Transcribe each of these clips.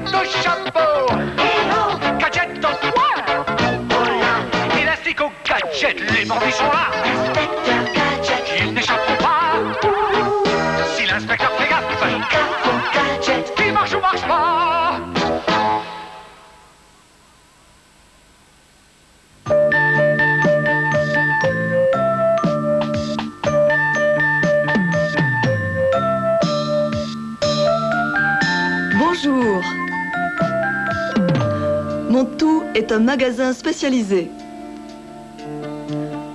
de chapeau, gadget au poing, élastique au gadget, les bandits sont là. Inspecteur Gadget, ils n'échapperont pas. Si l'inspecteur fait gaffe, gadget, il marche ou marche pas. Bonjour. Mon tout est un magasin spécialisé.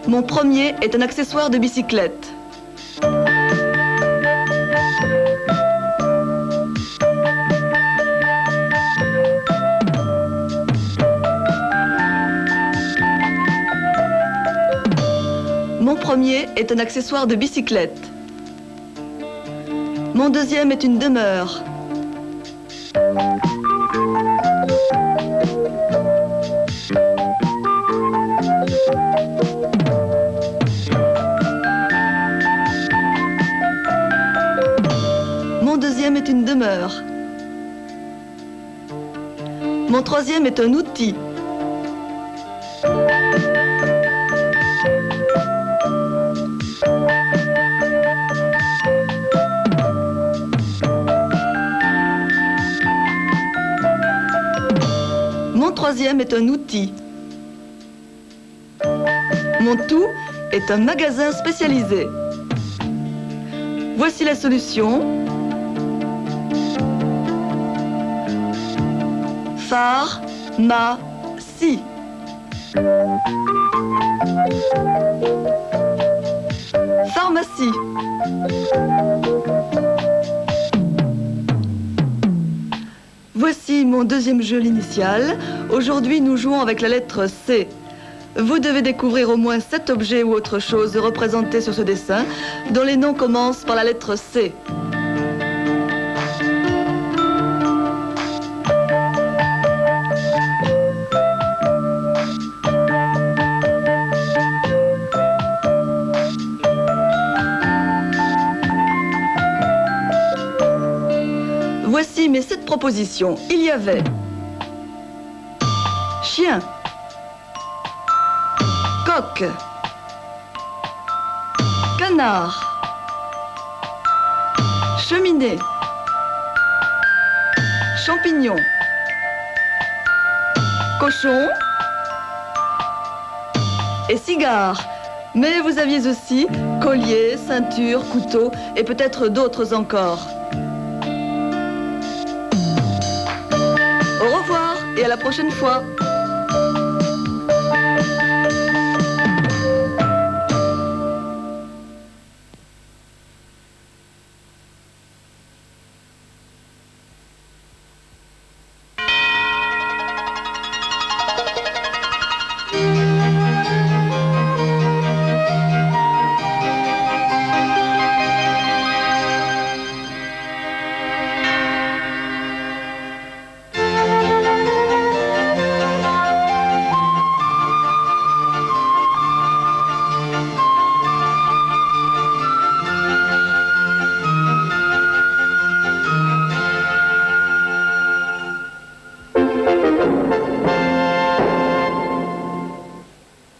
Mon premier est un accessoire de bicyclette. Mon premier est un accessoire de bicyclette. Mon deuxième est une demeure. Mon deuxième est une demeure. Mon troisième est un outil. Mon troisième est un outil. Mon tout est un magasin spécialisé. Voici la solution. Pharmacie. Pharmacie. Voici mon deuxième jeu, l'initiale. Aujourd'hui, nous jouons avec la lettre C. Vous devez découvrir au moins 7 objets ou autres choses représentés sur ce dessin, dont les noms commencent par la lettre C. Voici mes 7 propositions. Il y avait chien, coq, canard, cheminée, champignon, cochon et cigare. Mais vous aviez aussi collier, ceinture, couteau et peut-être d'autres encore. Au revoir et à la prochaine fois.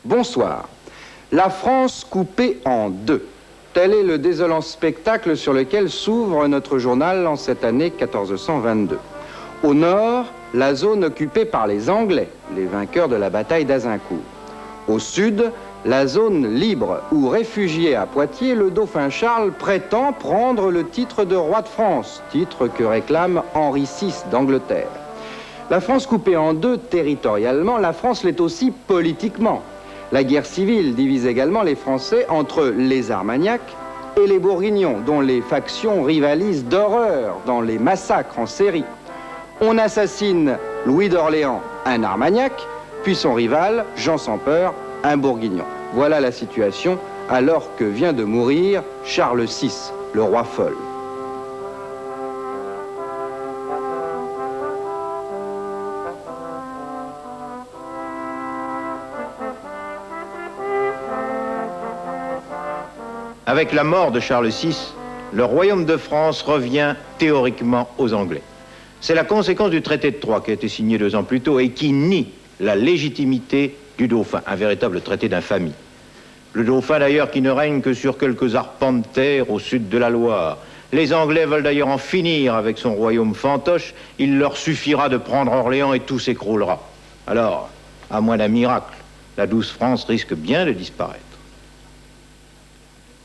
Bonsoir. La France coupée en deux. Tel est le désolant spectacle sur lequel s'ouvre notre journal en cette année 1422. Au nord, la zone occupée par les Anglais, les vainqueurs de la bataille d'Azincourt. Au sud, la zone libre où, réfugié à Poitiers, le dauphin Charles prétend prendre le titre de roi de France, titre que réclame Henri VI d'Angleterre. La France coupée en deux territorialement, la France l'est aussi politiquement. La guerre civile divise également les Français entre les Armagnacs et les Bourguignons, dont les factions rivalisent d'horreur dans les massacres en série. On assassine Louis d'Orléans, un Armagnac, puis son rival, Jean sans peur, un Bourguignon. Voilà la situation alors que vient de mourir Charles VI, le roi fol. Avec la mort de Charles VI, le royaume de France revient théoriquement aux Anglais. C'est la conséquence du traité de Troyes qui a été signé 2 ans plus tôt et qui nie la légitimité du dauphin, un véritable traité d'infamie. Le dauphin d'ailleurs qui ne règne que sur quelques arpents de terre au sud de la Loire. Les Anglais veulent d'ailleurs en finir avec son royaume fantoche. Il leur suffira de prendre Orléans et tout s'écroulera. Alors, à moins d'un miracle, la douce France risque bien de disparaître.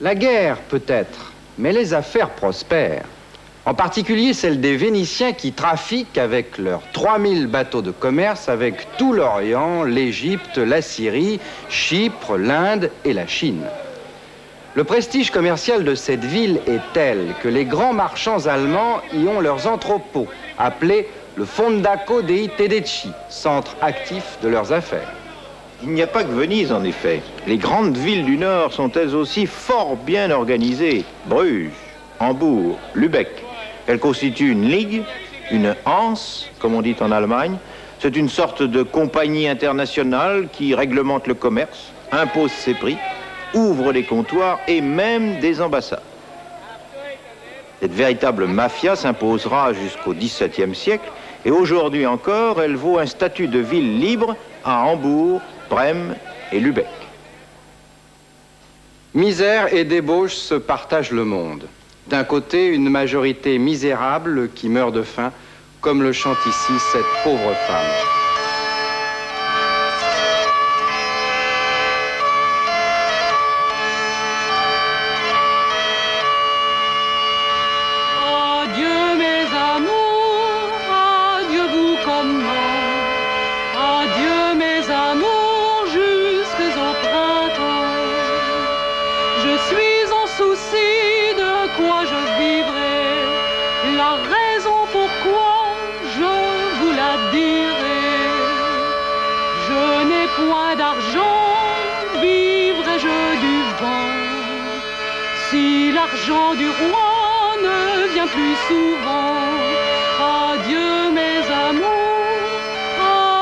La guerre, peut-être, mais les affaires prospèrent. En particulier celles des Vénitiens qui trafiquent avec leurs 3000 bateaux de commerce avec tout l'Orient, l'Égypte, la Syrie, Chypre, l'Inde et la Chine. Le prestige commercial de cette ville est tel que les grands marchands allemands y ont leurs entrepôts, appelés le Fondaco dei Tedeschi, centre actif de leurs affaires. Il n'y a pas que Venise, en effet. Les grandes villes du Nord sont elles aussi fort bien organisées. Bruges, Hambourg, Lübeck. Elles constituent une ligue, une Hanse, comme on dit en Allemagne. C'est une sorte de compagnie internationale qui réglemente le commerce, impose ses prix, ouvre des comptoirs et même des ambassades. Cette véritable mafia s'imposera jusqu'au XVIIe siècle et aujourd'hui encore, elle vaut un statut de ville libre à Hambourg, Brême et Lübeck. Misère et débauche se partagent le monde. D'un côté, une majorité misérable qui meurt de faim, comme le chante ici cette pauvre femme. Adieu mes amours, adieu vous comme moi. Adieu mes amours jusqu'au printemps. Je suis en souci de quoi je vivrai, la raison pourquoi je vous la dirai. Je n'ai point d'argent, vivrai-je du vent. Si l'argent du roi ne vient plus souvent, adieu mes amours,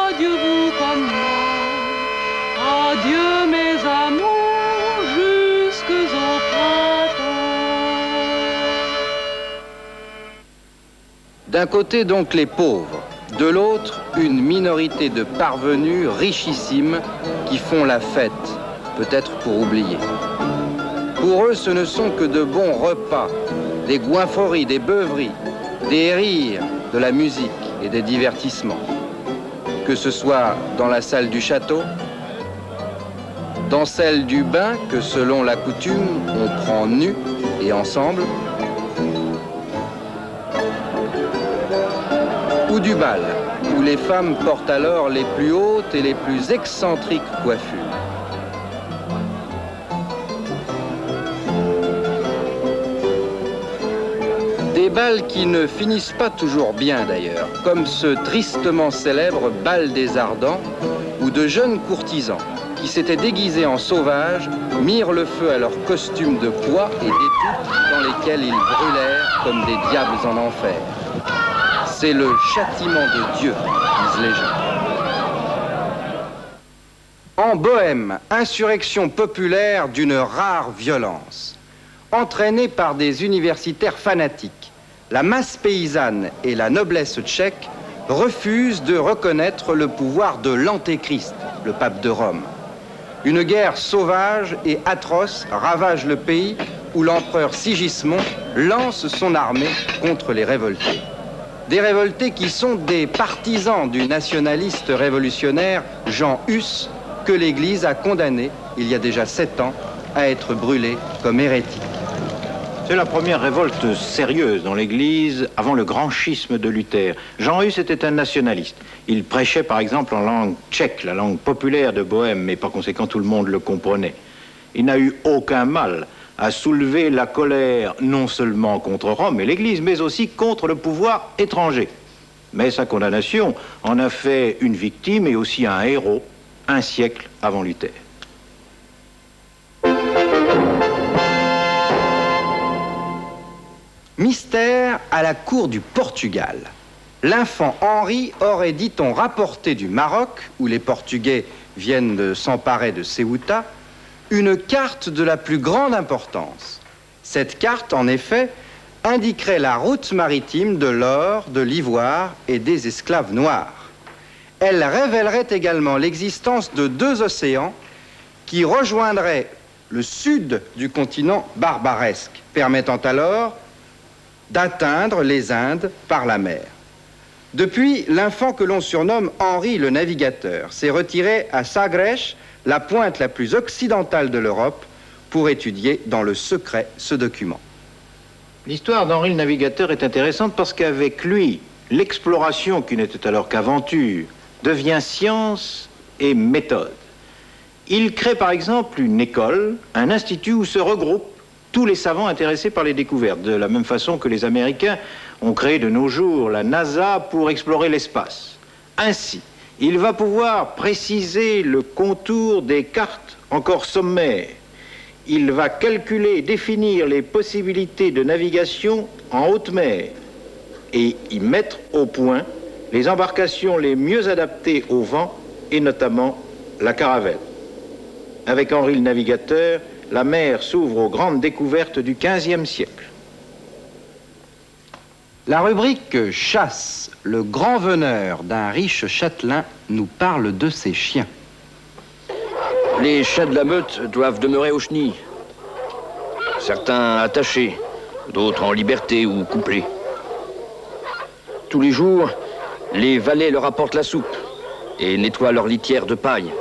adieu vous comme moi, adieu mes amours jusqu'au printemps. D'un côté donc les pauvres, de l'autre une minorité de parvenus richissimes qui font la fête, peut-être pour oublier. Pour eux, ce ne sont que de bons repas, des goinfreries, des beuveries, des rires, de la musique et des divertissements. Que ce soit dans la salle du château, dans celle du bain que selon la coutume, on prend nu et ensemble, ou du bal, où les femmes portent alors les plus hautes et les plus excentriques coiffures. Des bals qui ne finissent pas toujours bien d'ailleurs, comme ce tristement célèbre bal des Ardents, où de jeunes courtisans qui s'étaient déguisés en sauvages mirent le feu à leurs costumes de pois et d'étoupe dans lesquels ils brûlèrent comme des diables en enfer. C'est le châtiment de Dieu, disent les gens. En Bohême, insurrection populaire d'une rare violence. Entraînée par des universitaires fanatiques, la masse paysanne et la noblesse tchèque refusent de reconnaître le pouvoir de l'Antéchrist, le pape de Rome. Une guerre sauvage et atroce ravage le pays où l'empereur Sigismond lance son armée contre les révoltés. Des révoltés qui sont des partisans du nationaliste révolutionnaire Jean Hus, que l'Église a condamné, il y a déjà 7 ans, à être brûlé comme hérétique. C'est la première révolte sérieuse dans l'Église avant le grand schisme de Luther. Jean Hus était un nationaliste. Il prêchait par exemple en langue tchèque, la langue populaire de Bohême, mais par conséquent tout le monde le comprenait. Il n'a eu aucun mal à soulever la colère non seulement contre Rome et l'Église, mais aussi contre le pouvoir étranger. Mais sa condamnation en a fait une victime et aussi un héros, un siècle avant Luther. Mystère à la cour du Portugal. L'infant Henri aurait, dit-on, rapporté du Maroc, où les Portugais viennent de s'emparer de Ceuta, une carte de la plus grande importance. Cette carte, en effet, indiquerait la route maritime de l'or, de l'ivoire et des esclaves noirs. Elle révélerait également l'existence de 2 océans qui rejoindraient le sud du continent barbaresque, permettant alors d'atteindre les Indes par la mer. Depuis, l'infant que l'on surnomme Henri le Navigateur s'est retiré à Sagres, la pointe la plus occidentale de l'Europe, pour étudier dans le secret ce document. L'histoire d'Henri le Navigateur est intéressante parce qu'avec lui, l'exploration, qui n'était alors qu'aventure, devient science et méthode. Il crée par exemple une école, un institut où se regroupent tous les savants intéressés par les découvertes, de la même façon que les Américains ont créé de nos jours la NASA pour explorer l'espace. Ainsi, il va pouvoir préciser le contour des cartes encore sommaires. Il va calculer et définir les possibilités de navigation en haute mer et y mettre au point les embarcations les mieux adaptées au vent et notamment la caravelle. Avec Henri le Navigateur, la mer s'ouvre aux grandes découvertes du XVe siècle. La rubrique chasse, le grand veneur d'un riche châtelain nous parle de ses chiens. Les chats de la meute doivent demeurer aux chenilles. Certains attachés, d'autres en liberté ou couplés. Tous les jours, les valets leur apportent la soupe et nettoient leur litière de paille.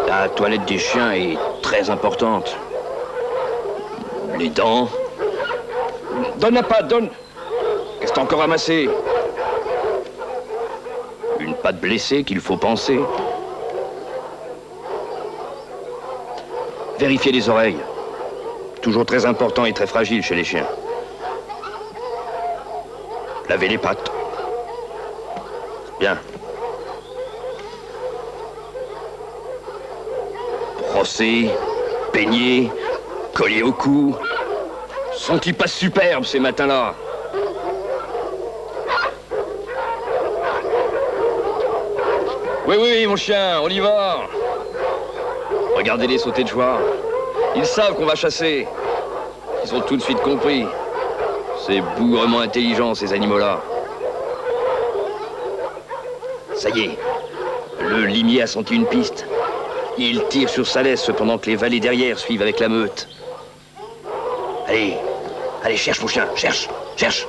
La toilette des chiens est très importante. Les dents... Donne la patte, donne! Qu'est-ce que t'as encore ramassé? Une patte blessée qu'il faut panser. Vérifier les oreilles. Toujours très important et très fragile chez les chiens. Laver les pattes. Bien. Brosser, peigner, coller au cou. Sont-ils pas superbes ces matins-là? Oui, oui, mon chien, on y va. Regardez-les sauter de joie. Ils savent qu'on va chasser. Ils ont tout de suite compris. C'est bougrement intelligent, ces animaux-là. Ça y est, le limier a senti une piste. Il tire sur sa laisse pendant que les valets derrière suivent avec la meute. Allez, allez, cherche mon chien, cherche, cherche.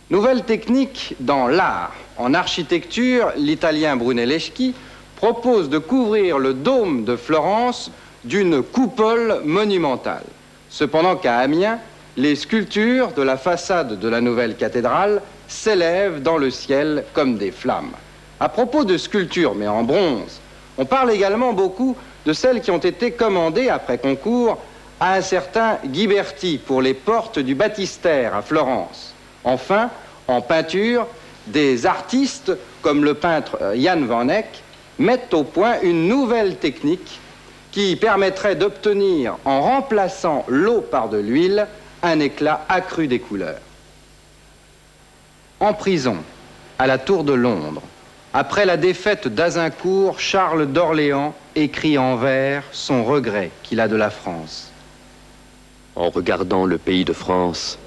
Nouvelle technique dans l'art. En architecture, l'italien Brunelleschi propose de couvrir le dôme de Florence d'une coupole monumentale. Cependant qu'à Amiens, les sculptures de la façade de la nouvelle cathédrale s'élèvent dans le ciel comme des flammes. À propos de sculptures, mais en bronze, on parle également beaucoup de celles qui ont été commandées après concours à un certain Ghiberti pour les portes du baptistère à Florence. Enfin, en peinture, des artistes comme le peintre Jan van Eyck mettent au point une nouvelle technique qui permettrait d'obtenir, en remplaçant l'eau par de l'huile, un éclat accru des couleurs. En prison, à la Tour de Londres, après la défaite d'Azincourt, Charles d'Orléans écrit en vers son regret qu'il a de la France. En regardant le pays de France,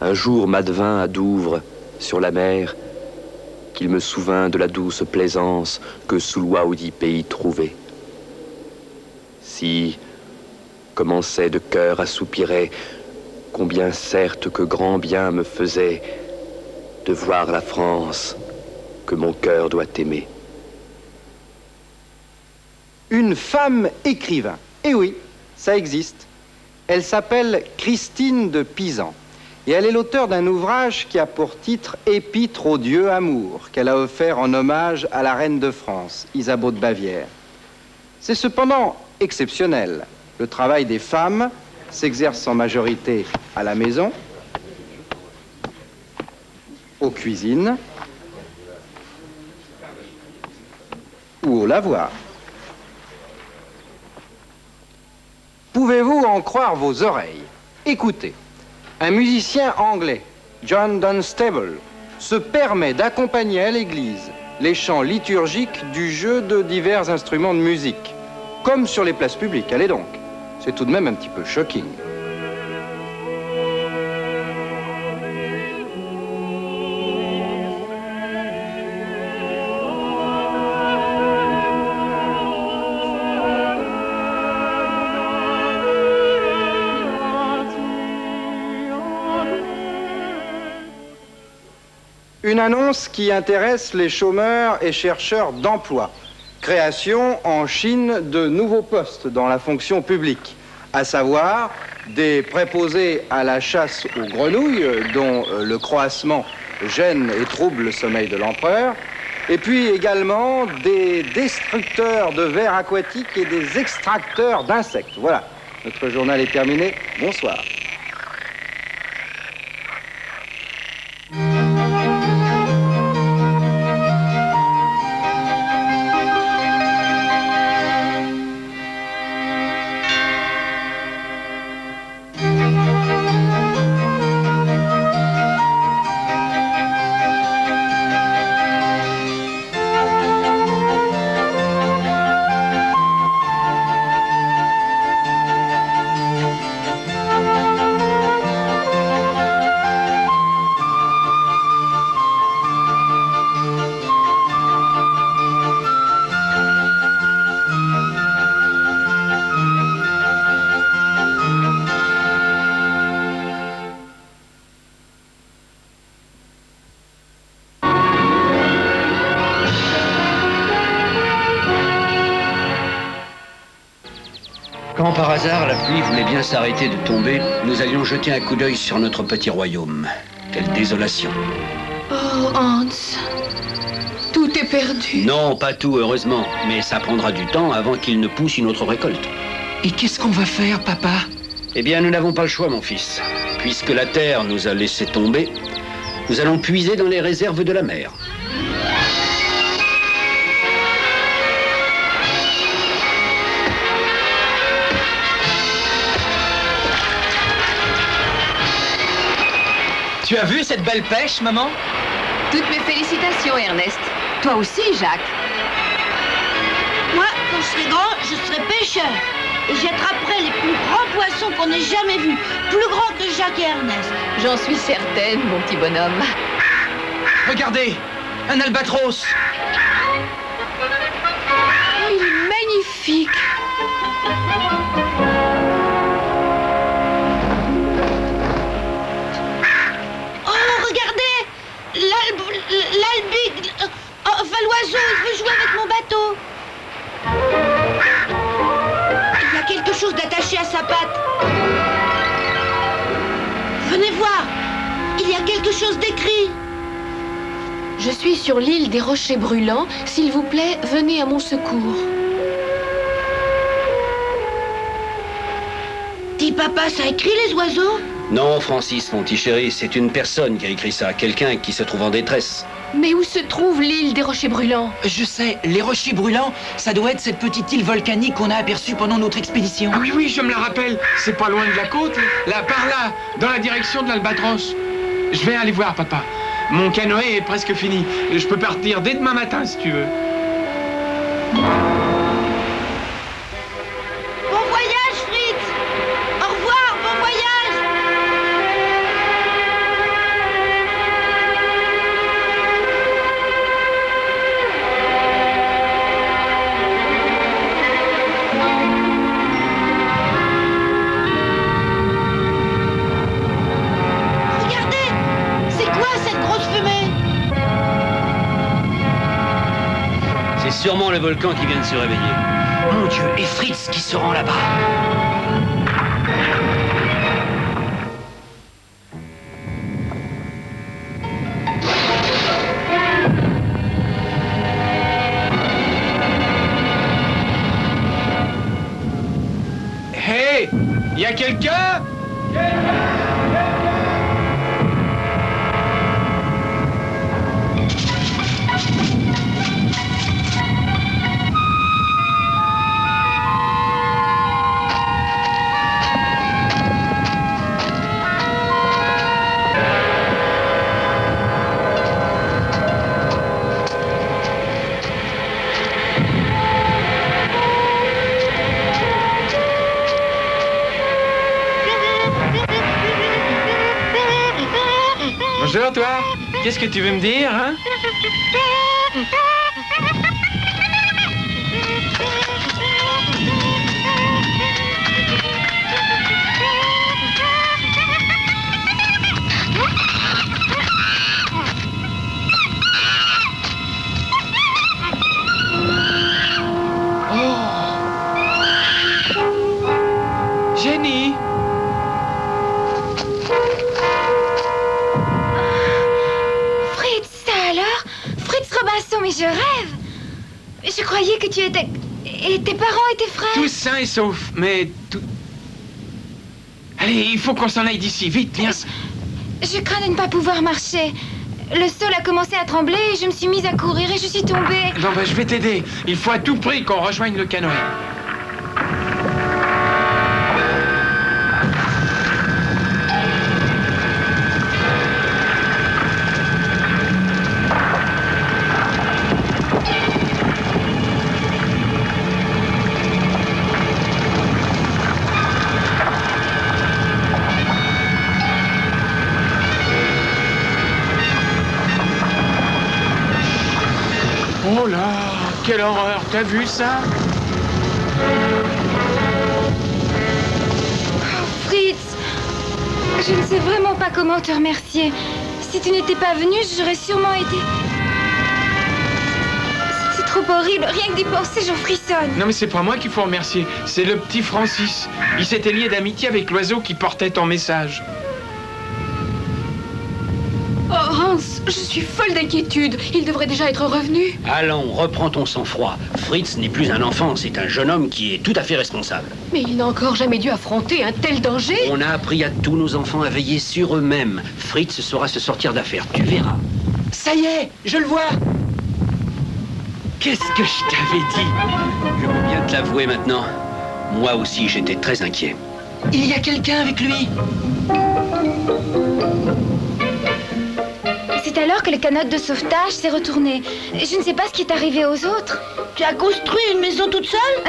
un jour m'advint à Douvres, sur la mer, qu'il me souvint de la douce plaisance que sous l'oie-audit pays trouvait. Si commençait de cœur à soupirer, combien certes que grand bien me faisait de voir la France que mon cœur doit aimer. Une femme écrivain. Eh oui, ça existe. Elle s'appelle Christine de Pisan. Et elle est l'auteur d'un ouvrage qui a pour titre « Épître au Dieu Amour » qu'elle a offert en hommage à la reine de France, Isabeau de Bavière. C'est cependant exceptionnel. Le travail des femmes s'exerce en majorité à la maison, aux cuisines ou au lavoir. Pouvez-vous en croire vos oreilles? Écoutez, un musicien anglais, John Dunstable, se permet d'accompagner à l'église les chants liturgiques du jeu de divers instruments de musique, comme sur les places publiques. Allez donc, c'est tout de même un petit peu shocking. Une annonce qui intéresse les chômeurs et chercheurs d'emploi. Création en Chine de nouveaux postes dans la fonction publique, à savoir des préposés à la chasse aux grenouilles, dont le croassement gêne et trouble le sommeil de l'empereur, et puis également des destructeurs de vers aquatiques et des extracteurs d'insectes. Voilà, notre journal est terminé. Bonsoir. Quand par hasard la pluie voulait bien s'arrêter de tomber, nous allions jeter un coup d'œil sur notre petit royaume. Quelle désolation. Oh, Hans, tout est perdu. Non, pas tout, heureusement, mais ça prendra du temps avant qu'il ne pousse une autre récolte. Et qu'est-ce qu'on va faire, papa? Eh bien, nous n'avons pas le choix, mon fils. Puisque la terre nous a laissé tomber, nous allons puiser dans les réserves de la mer. Tu as vu cette belle pêche, maman? Toutes mes félicitations, Ernest. Toi aussi, Jacques. Moi, quand je serai grand, je serai pêcheur. Et j'attraperai les plus grands poissons qu'on ait jamais vus. Plus grands que Jacques et Ernest. J'en suis certaine, mon petit bonhomme. Regardez, un albatros. Oh, il est magnifique. L'albigue, enfin l'oiseau, il veut jouer avec mon bateau. Il y a quelque chose d'attaché à sa patte. Venez voir, il y a quelque chose d'écrit. Je suis sur l'île des Rochers Brûlants. S'il vous plaît, venez à mon secours. Dis papa, ça écrit les oiseaux? Non, Francis, mon petit chéri, c'est une personne qui a écrit ça, quelqu'un qui se trouve en détresse. Mais où se trouve l'île des Rochers Brûlants? Je sais, les rochers brûlants, ça doit être cette petite île volcanique qu'on a aperçue pendant notre expédition. Ah oui, je me la rappelle. C'est pas loin de la côte, là, par là, dans la direction de l'Albatros. Je vais aller voir, papa. Mon canoë est presque fini. Je peux partir dès demain matin, si tu veux. Bon voyage, Fritz. Au revoir, bon voyage. C'est sûrement le volcan qui vient de se réveiller. Mon Dieu, et Fritz qui se rend là-bas. Hé, y a quelqu'un? toi? Qu'est-ce que tu veux me dire, hein? Jenny! Fritz, ça alors? Fritz Robinson, mais je rêve! Je croyais que tu étais... Et tes parents et tes frères? Tous sains et saufs, mais tout... Allez, il faut qu'on s'en aille d'ici, vite, viens. Je crains de ne pas pouvoir marcher. Le sol a commencé à trembler et je me suis mise à courir et je suis tombée. Non, bah, je vais t'aider. Il faut à tout prix qu'on rejoigne le canoë. Oh là, quelle horreur, t'as vu ça? Oh, Fritz, je ne sais vraiment pas comment te remercier. Si tu n'étais pas venu, j'aurais sûrement été... C'est trop horrible, rien que d'y penser, j'en frissonne. Non mais c'est pas moi qu'il faut remercier, c'est le petit Francis. Il s'était lié d'amitié avec l'oiseau qui portait ton message. Oh Hans, je suis folle d'inquiétude. Il devrait déjà être revenu. Allons, reprends ton sang-froid. Fritz n'est plus un enfant, c'est un jeune homme qui est tout à fait responsable. Mais il n'a encore jamais dû affronter un tel danger. On a appris à tous nos enfants à veiller sur eux-mêmes. Fritz saura se sortir d'affaire, tu verras. Ça y est, je le vois. Qu'est-ce que je t'avais dit? Je veux bien te l'avouer maintenant. Moi aussi, j'étais très inquiet. Il y a quelqu'un avec lui. C'est alors que le canot de sauvetage s'est retourné. Je ne sais pas ce qui est arrivé aux autres. Tu as construit une maison toute seule?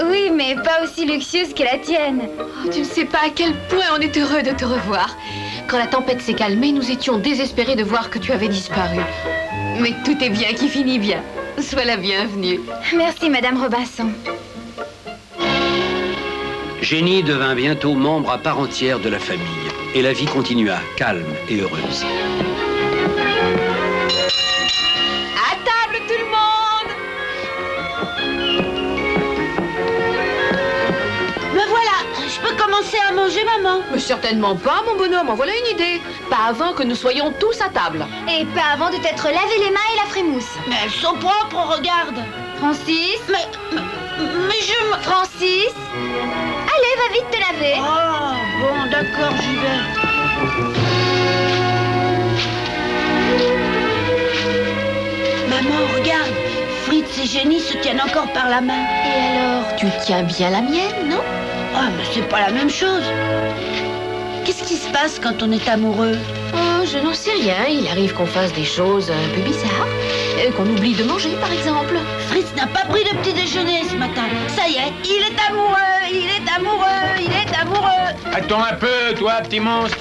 Oui, mais pas aussi luxueuse que la tienne. Oh, tu ne sais pas à quel point on est heureux de te revoir. Quand la tempête s'est calmée, nous étions désespérés de voir que tu avais disparu. Mais tout est bien qui finit bien. Sois la bienvenue. Merci, Madame Robinson. Jenny devint bientôt membre à part entière de la famille. Et la vie continua, calme et heureuse. À table, tout le monde! Me voilà, je peux commencer à manger, maman? Mais certainement pas, mon bonhomme. En voilà une idée. Pas avant que nous soyons tous à table. Et pas avant de t'être lavé les mains et la frémousse. Mais elles sont propres, regarde. Francis? Mais je me... Francis? Allez, va vite te laver. Oh, bon, d'accord, j'y vais. Maman, regarde. Fritz et Jenny se tiennent encore par la main. Et alors, tu tiens bien la mienne, non? Ah, mais c'est pas la même chose. Qu'est-ce qui se passe quand on est amoureux? Oh, je n'en sais rien. Il arrive qu'on fasse des choses un peu bizarres. Qu'on oublie de manger, par exemple. Fritz n'a pas pris de petit déjeuner ce matin. Ça y est, il est amoureux, il est amoureux, il est amoureux. Attends un peu, toi, petit monstre.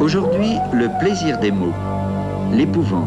Aujourd'hui, le plaisir des mots, l'épouvante.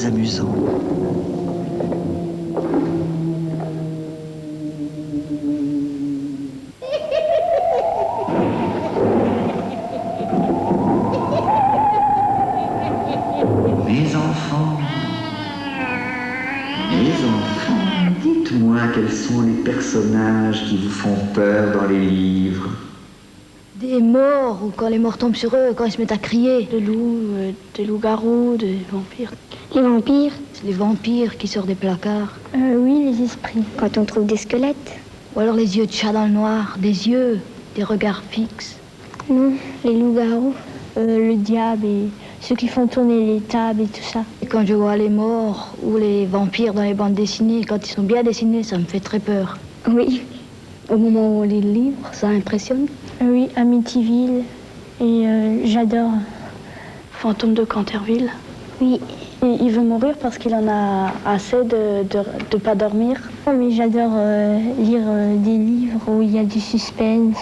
Amusant. quels sont les personnages qui vous font peur dans les livres? Des morts, ou quand les morts tombent sur eux, quand ils se mettent à crier. Des loups, des loups-garous, des vampires. Les vampires? Les vampires qui sortent des placards. Oui, les esprits. Quand on trouve des squelettes? Ou alors les yeux de chat dans le noir, des yeux, des regards fixes. Non, les loups-garous. Le diable et ceux qui font tourner les tables et tout ça. Et quand je vois les morts ou les vampires dans les bandes dessinées, quand ils sont bien dessinés, ça me fait très peur. Oui. Au moment où on lit le livre, ça impressionne. Oui, Amityville. Et j'adore Fantôme de Canterville. Oui. Et il veut mourir parce qu'il en a assez de pas dormir. Mais j'adore lire des livres où il y a du suspense,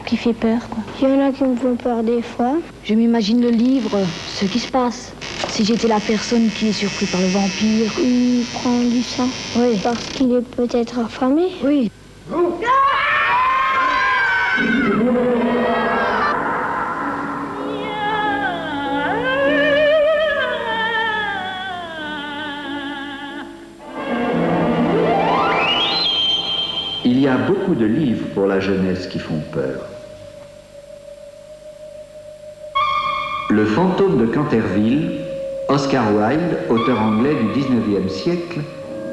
qui fait peur, quoi. Il y en a qui me font peur des fois. Je m'imagine le livre, ce qui se passe. Si j'étais la personne qui est surprise par le vampire. Il prend du sang. Oui. Parce qu'il est peut-être affamé. Oui. Il y a beaucoup de livres pour la jeunesse qui font peur. Le fantôme de Canterville, Oscar Wilde, auteur anglais du 19e siècle,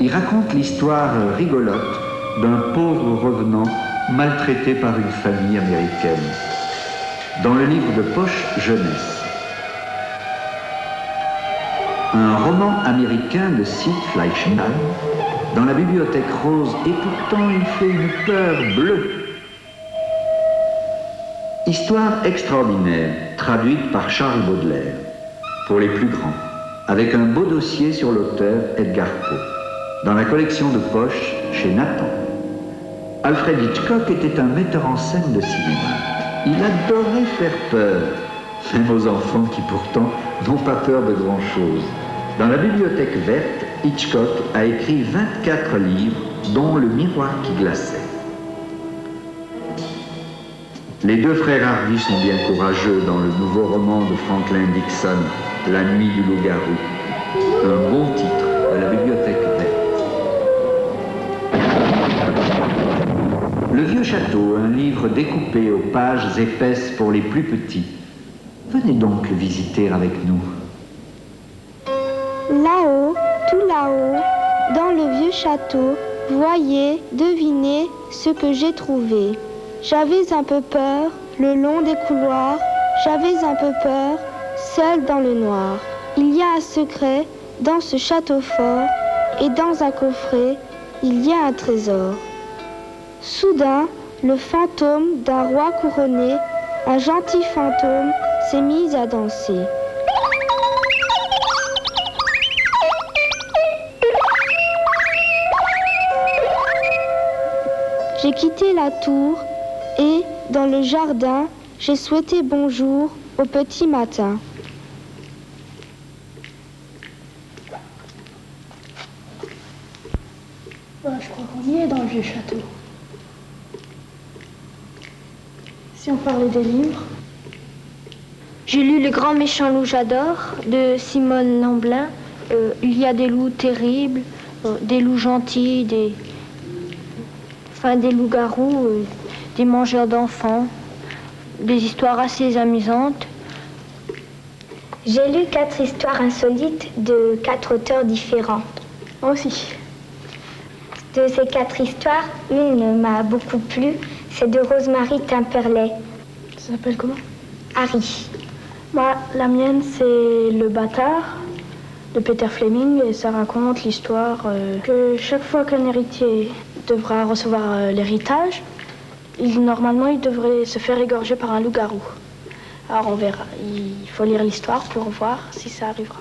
y raconte l'histoire rigolote d'un pauvre revenant maltraité par une famille américaine. Dans le livre de poche Jeunesse. Un roman américain de Sid Fleischman, dans la bibliothèque rose, et pourtant il fait une peur bleue. Histoire extraordinaire, traduite par Charles Baudelaire, pour les plus grands, avec un beau dossier sur l'auteur Edgar Poe, dans la collection de poche chez Nathan. Alfred Hitchcock était un metteur en scène de cinéma. Il adorait faire peur, même aux enfants qui pourtant n'ont pas peur de grand-chose. Dans la bibliothèque verte, Hitchcock a écrit 24 livres, dont Le miroir qui glaçait. Les deux frères Hardy sont bien courageux dans le nouveau roman de Franklin Dixon, La nuit du loup-garou. Un bon titre de la bibliothèque verte. Le vieux château, un livre découpé aux pages épaisses pour les plus petits. Venez donc le visiter avec nous. Là-haut, tout là-haut, dans le vieux château, voyez, devinez ce que j'ai trouvé. J'avais un peu peur, le long des couloirs, j'avais un peu peur, seul dans le noir. Il y a un secret dans ce château fort, et dans un coffret, il y a un trésor. Soudain, le fantôme d'un roi couronné, un gentil fantôme, s'est mis à danser. J'ai quitté la tour et, dans le jardin, j'ai souhaité bonjour au petit matin. Je crois qu'on y est dans le vieux château. Si on parlait des livres. J'ai lu Le grand méchant loup j'adore de Simone Lamblin. Il y a des loups terribles, des loups gentils, des loups-garous, des mangeurs d'enfants, des histoires assez amusantes. J'ai lu 4 histoires insolites de 4 auteurs différents. Moi aussi. De ces 4 histoires, une m'a beaucoup plu, c'est de Rosemary Timperley. Ça s'appelle comment? Harry. Moi, la mienne, c'est Le bâtard de Peter Fleming, et ça raconte l'histoire que chaque fois qu'un héritier devra recevoir l'héritage, normalement, il devrait se faire égorger par un loup-garou. Alors on verra. Il faut lire l'histoire pour voir si ça arrivera.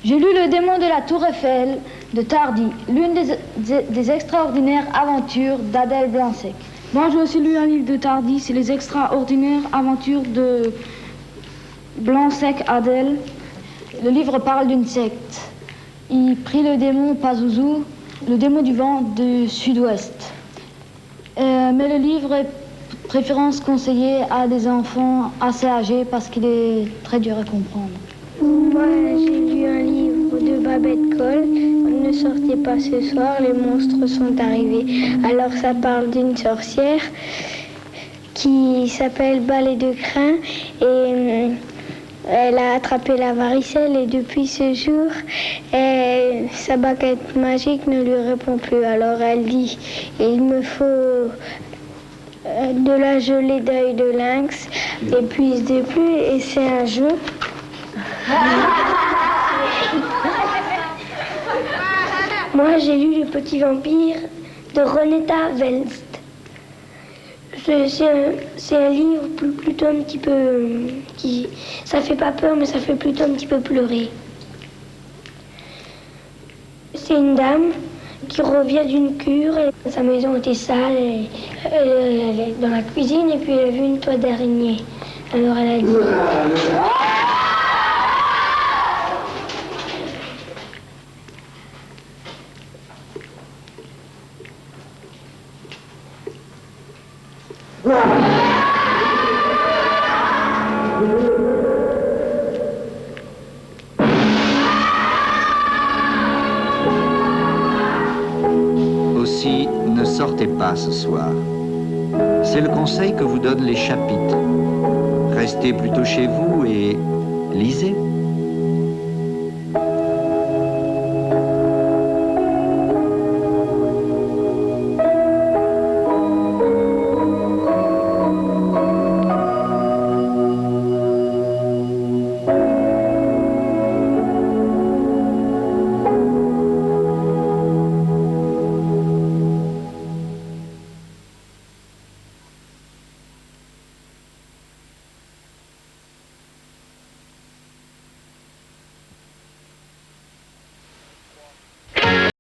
J'ai lu Le démon de la Tour Eiffel de Tardy, l'une des extraordinaires aventures d'Adèle Blanc-Sec. Moi, j'ai aussi lu un livre de Tardy, c'est Les extraordinaires aventures de Blanc-Sec Adèle. Le livre parle d'une secte. Il prit le démon Pazuzu, le démon du vent du sud-ouest. Mais le livre est préférence conseillée à des enfants assez âgés parce qu'il est très dur à comprendre. Moi, j'ai lu un livre de Babette Cole, Ne sortez pas ce soir, les monstres sont arrivés. Alors ça parle d'une sorcière qui s'appelle Balai de Crin et elle a attrapé la varicelle et depuis ce jour, sa baguette magique ne lui répond plus. Alors elle dit, il me faut de la gelée d'œil de lynx et puis il se déplie et c'est un jeu. Moi j'ai lu Le Petit Vampire de Renetta Welst. C'est un livre plutôt un petit peu... ça fait pas peur, mais ça fait plutôt un petit peu pleurer. C'est une dame qui revient d'une cure. Et sa maison était sale, elle est dans la cuisine et puis elle a vu une toile d'araignée. Alors elle a dit... Aussi, ne sortez pas ce soir. C'est le conseil que vous donnent les chapitres. Restez plutôt chez vous et lisez.